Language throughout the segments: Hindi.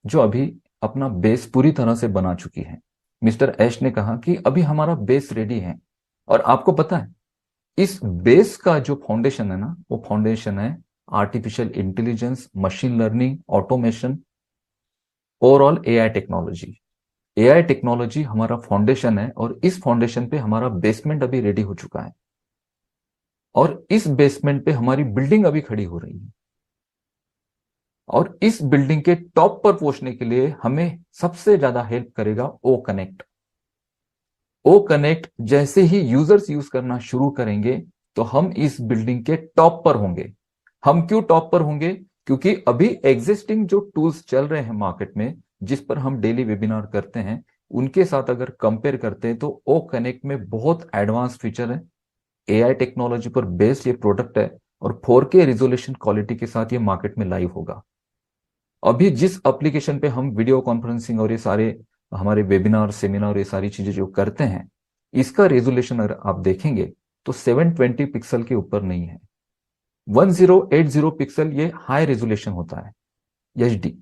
जो अभी अपना बेस पूरी तरह से बना चुकी है। मिस्टर ऐश ने कहा कि अभी हमारा बेस रेडी है, और आपको पता है इस बेस का जो फाउंडेशन है ना, वो फाउंडेशन है artificial intelligence, machine learning, automation, overall AI technology. AI technology हमारा फाउंडेशन है, और इस फाउंडेशन पे हमारा बेसमेंट अभी रेडी हो चुका है, और इस बेसमेंट पे हमारी बिल्डिंग अभी खड़ी हो रही है। और इस बिल्डिंग के टॉप पर पहुंचने के लिए हमें सबसे ज्यादा हेल्प करेगा ओ कनेक्ट। ओ कनेक्ट जैसे ही यूजर्स यूज करना शुरू करेंगे तो हम इस बिल्डिंग के टॉप पर होंगे। हम क्यों टॉप पर होंगे? क्योंकि अभी एग्जिस्टिंग जो टूल्स चल रहे हैं मार्केट में, जिस पर हम डेली वेबिनार करते हैं, उनके साथ अगर कंपेयर करते हैं तो ओ कनेक्ट में बहुत एडवांस फीचर है। एआई टेक्नोलॉजी पर बेस्ड ये प्रोडक्ट है, और 4K रिजोल्यूशन क्वालिटी के साथ ये मार्केट में लाइव होगा। अभी जिस एप्लीकेशन पे हम वीडियो कॉन्फ्रेंसिंग और ये सारे हमारे वेबिनार, सेमिनार, ये सारी चीजें जो करते हैं, इसका रेजोल्यूशन अगर आप देखेंगे तो 720 पिक्सल के ऊपर नहीं है। 1080 पिक्सल ये हाई रेजोल्यूशन होता है, एचडी।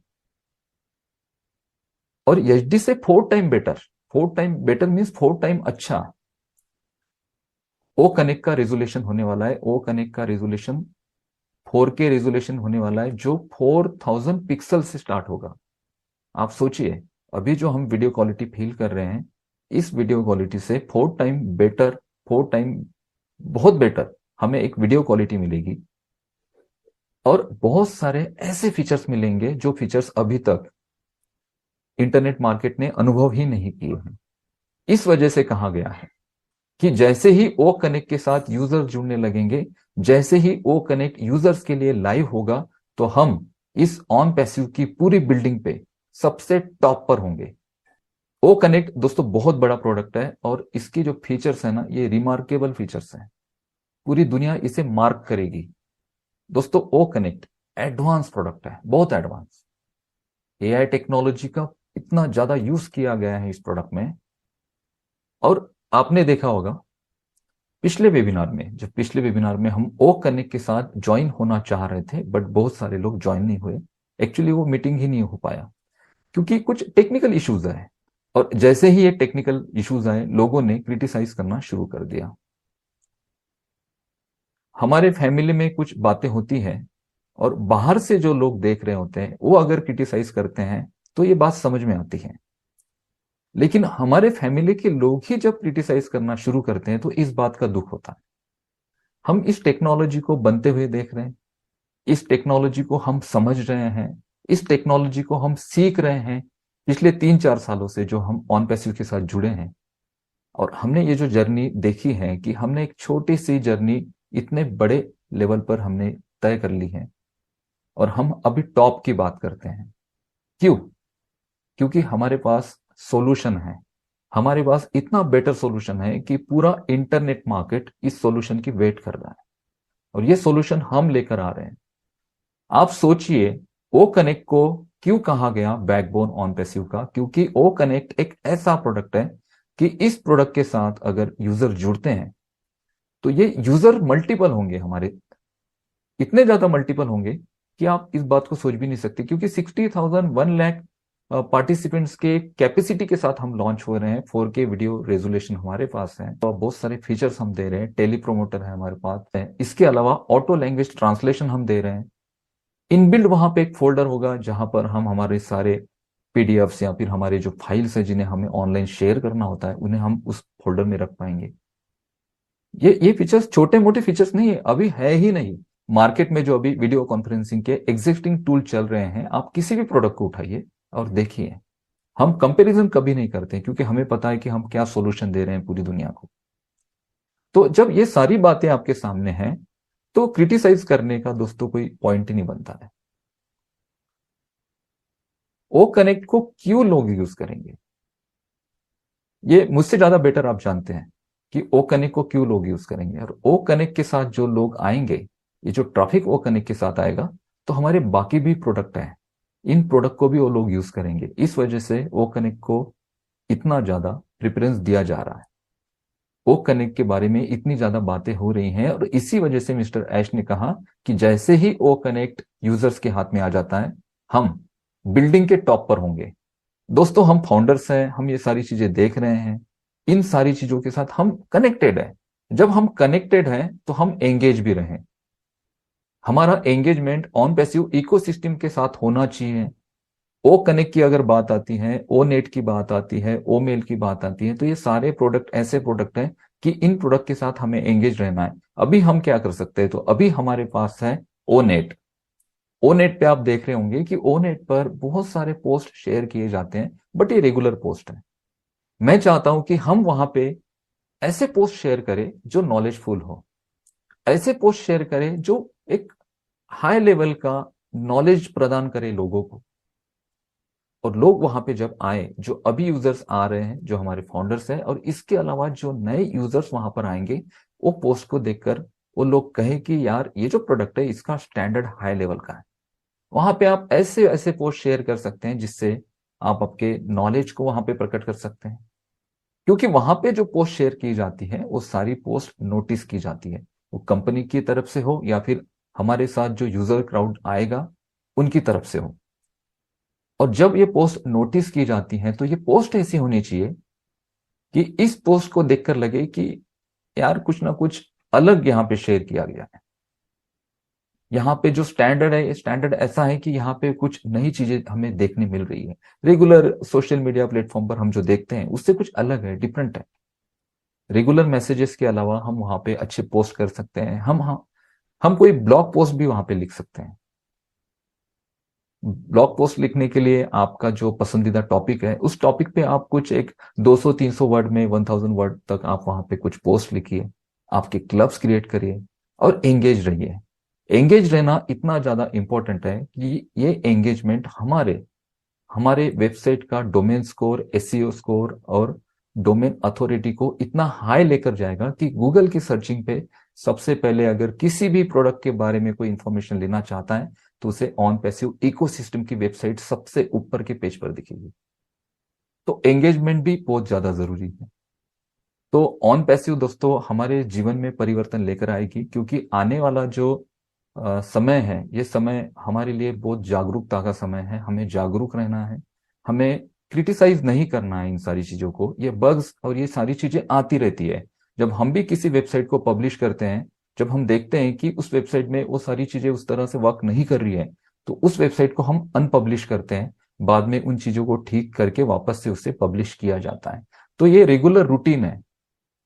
और एचडी से 4 time better, 4 time better means 4 time अच्छा ओ कनेक्ट का रेजोल्यूशन होने वाला है। ओ कनेक्ट का रेजोल्यूशन 4K रेजोल्यूशन होने वाला है, जो 4000 पिक्सल से स्टार्ट होगा। आप सोचिए, अभी जो हम वीडियो क्वालिटी फील कर रहे हैं, इस वीडियो क्वालिटी से 4 टाइम बेटर, 4 टाइम बहुत बेटर हमें एक वीडियो क्वालिटी मिलेगी। और बहुत सारे ऐसे फीचर्स मिलेंगे जो फीचर्स अभी तक इंटरनेट मार्केट ने अनुभव ही नहीं किए हैं। इस वजह से कहा गया है कि जैसे ही ओ कनेक्ट के साथ यूजर जुड़ने लगेंगे, जैसे ही ओ कनेक्ट यूजर्स के लिए लाइव होगा, तो हम इस ऑन पैसिव की पूरी बिल्डिंग पे सबसे टॉप पर होंगे। ओ कनेक्ट दोस्तों बहुत बड़ा प्रोडक्ट है, और इसके जो फीचर्स है ना, ये रिमार्केबल फीचर्स हैं। पूरी दुनिया इसे मार्क करेगी। दोस्तों ओ कनेक्ट एडवांस प्रोडक्ट है, बहुत एडवांस। एआई टेक्नोलॉजी का इतना ज्यादा यूज किया गया है इस प्रोडक्ट में। और आपने देखा होगा पिछले वेबिनार में, जब पिछले वेबिनार में हम ओ कनेक्ट के साथ ज्वाइन होना चाह रहे थे, बट बहुत सारे लोग ज्वाइन नहीं हुए। एक्चुअली वो मीटिंग ही नहीं हो पाया, क्योंकि कुछ टेक्निकल इश्यूज आए। और जैसे ही ये टेक्निकल इश्यूज आए, लोगों ने क्रिटिसाइज करना शुरू कर दिया। हमारे फैमिली में कुछ बातें होती हैं, और बाहर से जो लोग देख रहे होते हैं, वो अगर क्रिटिसाइज करते हैं तो ये बात समझ में आती है। लेकिन हमारे फैमिली के लोग ही जब क्रिटिसाइज करना शुरू करते हैं, तो इस बात का दुख होता है। हम इस टेक्नोलॉजी को बनते हुए देख रहे हैं, इस टेक्नोलॉजी को हम समझ रहे हैं, इस टेक्नोलॉजी को हम सीख रहे हैं पिछले 3-4 सालों से, जो हम ऑन पैसिव के साथ जुड़े हैं। और हमने ये जो जर्नी देखी है, कि हमने एक छोटी सी जर्नी इतने बड़े लेवल पर हमने तय कर ली है, और हम अभी टॉप की बात करते हैं। क्यों? क्योंकि हमारे पास सॉल्यूशन है। हमारे पास इतना बेटर सॉल्यूशन है कि पूरा इंटरनेट मार्केट इस सॉल्यूशन की वेट कर रहा है, और ये सॉल्यूशन हम लेकर आ रहे हैं। आप सोचिए, ओ कनेक्ट को क्यों कहा गया बैकबोन ऑन पैसिव का? क्योंकि ओ कनेक्ट एक ऐसा प्रोडक्ट है कि इस प्रोडक्ट के साथ अगर यूजर जुड़ते हैं, तो ये यूजर मल्टीपल होंगे हमारे, इतने ज्यादा मल्टीपल होंगे कि आप इस बात को सोच भी नहीं सकते। क्योंकि 60,000, 1 लाख पार्टिसिपेंट्स के कैपेसिटी के साथ हम लॉन्च हो रहे हैं। 4K वीडियो रेजोल्यूशन हमारे पास है, और बहुत सारे फीचर्स हम दे रहे हैं। टेली प्रोमोटर है हमारे पास है, इसके अलावा ऑटो लैंग्वेज ट्रांसलेशन हम दे रहे हैं। इनबिल्ड वहां पे एक फोल्डर होगा, जहां पर हम हमारे सारे पीडीएफ्स या फिर हमारे जो फाइल्स है, जिन्हें हमें ऑनलाइन शेयर करना होता है, उन्हें हम उस फोल्डर में रख पाएंगे। ये फीचर्स छोटे मोटे फीचर्स नहीं है, अभी है ही नहीं। मार्केट में जो अभी वीडियो कॉन्फ्रेंसिंग के एग्जिस्टिंग टूल चल रहे हैं, आप किसी भी प्रोडक्ट को उठाइए और देखिए। हम कंपैरिजन कभी नहीं करते, क्योंकि हमें पता है कि हम क्या सॉल्यूशन दे रहे हैं पूरी दुनिया को। तो जब ये सारी बातें आपके सामने हैं, तो क्रिटिसाइज करने का दोस्तों कोई पॉइंट ही नहीं बनता है। ओ कनेक्ट को क्यों लोग यूज करेंगे, ये मुझसे ज्यादा बेटर आप जानते हैं कि ओ कनेक्ट को क्यों लोग यूज करेंगे। और ओ कनेक्ट के साथ जो लोग आएंगे, ये जो ट्रैफिक ओ कनेक्ट के साथ आएगा, तो हमारे बाकी भी प्रोडक्ट हैं, इन प्रोडक्ट को भी वो लोग यूज करेंगे। इस वजह से ओ कनेक्ट को इतना ज्यादा प्रेफरेंस दिया जा रहा है। ओ कनेक्ट के बारे में इतनी ज्यादा बातें हो रही हैं, और इसी वजह से मिस्टर ऐश ने कहा कि जैसे ही ओ कनेक्ट यूजर्स के हाथ में आ जाता है, हम बिल्डिंग के टॉप पर होंगे। दोस्तों हम फाउंडर्स हैं, हम ये सारी चीजें देख रहे हैं, इन सारी चीजों के साथ हम कनेक्टेड हैं। जब हम कनेक्टेड हैं तो हम एंगेज भी रहें। हमारा एंगेजमेंट ऑन पैसिव इकोसिस्टम के साथ होना चाहिए। ओ कनेक्ट की अगर बात आती है, ओ नेट की बात आती है, ओ मेल की बात आती है, तो ये सारे प्रोडक्ट ऐसे प्रोडक्ट हैं कि इन प्रोडक्ट के साथ हमें एंगेज रहना है। अभी हम क्या कर सकते हैं, तो अभी हमारे पास है ओ नेट। ओ नेट पे आप देख रहे होंगे कि ओ नेट पर बहुत सारे पोस्ट शेयर किए जाते हैं, बट ये रेगुलर पोस्ट है। मैं चाहता हूं कि हम वहां पे ऐसे पोस्ट शेयर करें जो नॉलेजफुल हो, ऐसे पोस्ट शेयर करें जो एक हाई लेवल का नॉलेज प्रदान करे लोगों को। और लोग वहां पे जब आए, जो अभी यूजर्स आ रहे हैं, जो हमारे फाउंडर्स हैं, और इसके अलावा जो नए यूजर्स वहां पर आएंगे, वो पोस्ट को देखकर वो लोग कहें कि यार ये जो प्रोडक्ट है इसका स्टैंडर्ड हाई लेवल का है। वहां पे आप ऐसे ऐसे पोस्ट शेयर कर सकते हैं जिससे आप आपके नॉलेज को वहां पे प्रकट कर सकते हैं। क्योंकि वहां पे जो पोस्ट शेयर की जाती है वो सारी पोस्ट नोटिस की जाती है, वो कंपनी की तरफ से हो या फिर हमारे साथ जो यूजर क्राउड आएगा उनकी तरफ से हो। और जब ये पोस्ट नोटिस की जाती है तो ये पोस्ट ऐसी होनी चाहिए कि इस पोस्ट को देखकर लगे कि यार कुछ ना कुछ अलग यहाँ पे शेयर किया गया है। यहाँ पे जो स्टैंडर्ड है, ये स्टैंडर्ड ऐसा है कि यहाँ पे कुछ नई चीजें हमें देखने मिल रही है। रेगुलर सोशल मीडिया प्लेटफॉर्म पर हम जो देखते हैं उससे कुछ अलग है, डिफरेंट है। रेगुलर मैसेजेस के अलावा हम वहां पे अच्छे पोस्ट कर सकते हैं। हम कोई ब्लॉग पोस्ट भी वहां पे लिख सकते हैं। ब्लॉग पोस्ट लिखने के लिए आपका जो पसंदीदा टॉपिक है, उस टॉपिक पे आप कुछ एक 200-300 वर्ड में 1000 वर्ड तक आप वहां पे कुछ पोस्ट लिखिए, आपके क्लब्स क्रिएट करिए और एंगेज रहिए। एंगेज रहना इतना ज्यादा इंपॉर्टेंट है कि ये एंगेजमेंट हमारे हमारे वेबसाइट का डोमेन स्कोर, एसईओ स्कोर और डोमेन अथॉरिटी को इतना हाई लेकर जाएगा कि गूगल की सर्चिंग पे सबसे पहले अगर किसी भी प्रोडक्ट के बारे में कोई इंफॉर्मेशन लेना चाहता है तो उसे ऑन पैसिव इकोसिस्टम की वेबसाइट सबसे ऊपर के पेज पर दिखेगी। तो एंगेजमेंट भी बहुत ज्यादा जरूरी है। तो ऑन पैसिव दोस्तों हमारे जीवन में परिवर्तन लेकर आएगी, क्योंकि आने वाला जो समय है, ये समय हमारे लिए बहुत जागरूकता का समय है। हमें जागरूक रहना है, हमें क्रिटिसाइज नहीं करना है इन सारी चीजों को। ये बग्स और ये सारी चीजें आती रहती है। जब हम भी किसी वेबसाइट को पब्लिश करते हैं, जब हम देखते हैं कि उस वेबसाइट में वो सारी चीजें उस तरह से वर्क नहीं कर रही है, तो उस वेबसाइट को हम अनपब्लिश करते हैं। बाद में उन चीजों को ठीक करके वापस से उसे पब्लिश किया जाता है। तो ये रेगुलर रूटीन है।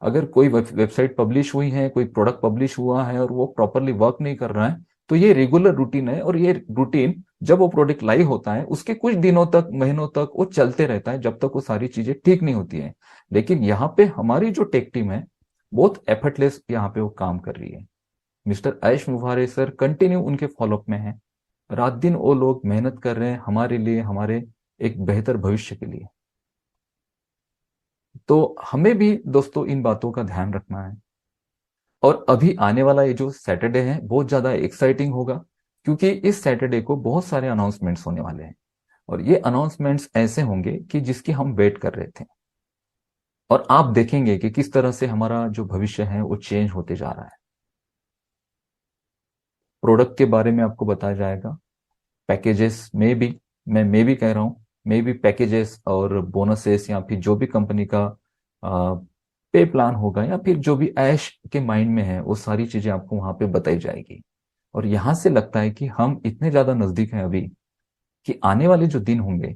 अगर कोई वेबसाइट पब्लिश हुई है, कोई प्रोडक्ट पब्लिश हुआ है और वो प्रॉपरली वर्क नहीं कर रहा है, तो ये रेगुलर रूटीन है। और ये रूटीन जब वो प्रोडक्ट लाइव होता है उसके कुछ दिनों तक, महीनों तक वो चलते रहता है, जब तक वो सारी चीजें ठीक नहीं होती है। लेकिन यहाँ पे हमारी जो टेक टीम है बहुत एफर्टलेस यहाँ पे वो काम कर रही है। मिस्टर आयुष मुवारे सर कंटिन्यू उनके फॉलोअप में है। रात दिन वो लोग मेहनत कर रहे हैं हमारे लिए, हमारे एक बेहतर भविष्य के लिए। तो हमें भी दोस्तों इन बातों का ध्यान रखना है। और अभी आने वाला ये जो सैटरडे है बहुत ज्यादा एक्साइटिंग होगा, क्योंकि इस सैटरडे को बहुत सारे अनाउंसमेंट्स होने वाले हैं। और ये अनाउंसमेंट्स ऐसे होंगे कि जिसकी हम वेट कर रहे थे। और आप देखेंगे कि किस तरह से हमारा जो भविष्य है वो चेंज होते जा रहा है। प्रोडक्ट के बारे में आपको बताया जाएगा, पैकेजेस में भी, मैं भी कह रहा हूँ, मे भी पैकेजेस और बोनसेस या फिर जो भी कंपनी का पे प्लान होगा या फिर जो भी ऐश के माइंड में है वो सारी चीजें आपको वहां पे बताई जाएगी। और यहां से लगता है कि हम इतने ज्यादा नजदीक हैं अभी कि आने वाले जो दिन होंगे